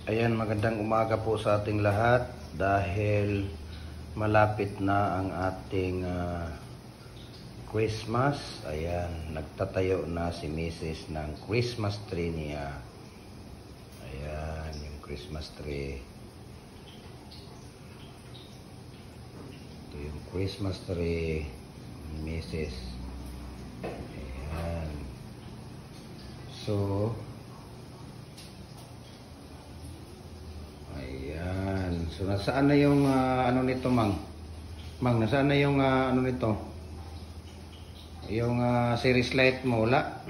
Ayan, magandang umaga po sa ating lahat dahil malapit na ang ating Christmas. Ayan, nagtatayo na si Mrs. ng Christmas tree niya. Ayan, yung Christmas tree. Ito yung Christmas tree ni Mrs. Ayan. So, so nasaan na yung ano nito, Mang? Mang, nasaan na yung ano nito? Yung series light mo, wala?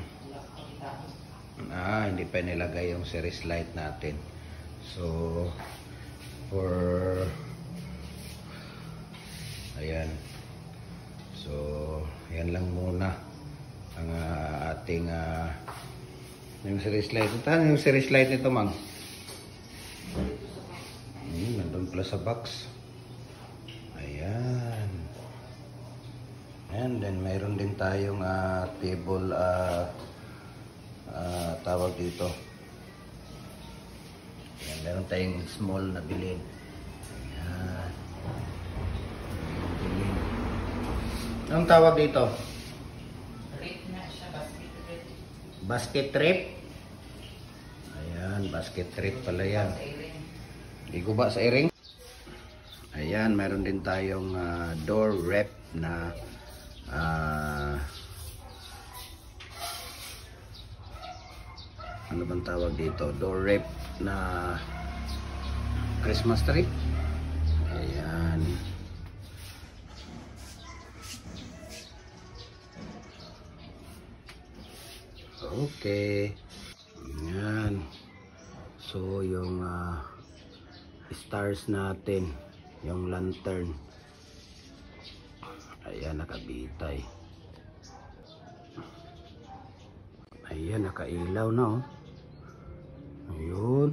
Hindi pa nilagay yung series light natin. So, ayan. So, yan lang muna ang ating yung series light. Saan yung series light nito, Mang? Nandun pala sa box. Ayan. And then mayroon din tayong table tawag dito. Ayan, meron tayong small na bilin. Ayan. Bilin. Anong tawag dito? Trip na siya, basket trip. Basket trip? Ayan, basket trip pala yan. Iguba sa iring. Ayan, meron din tayong door rep na ano bang tawag dito? Door rep na Christmas tree. Ayan. Okay. Ayan. So, yung stars natin, yung lantern, ayan, nakabitay. Ayan, nakailaw na, oh. Ayun.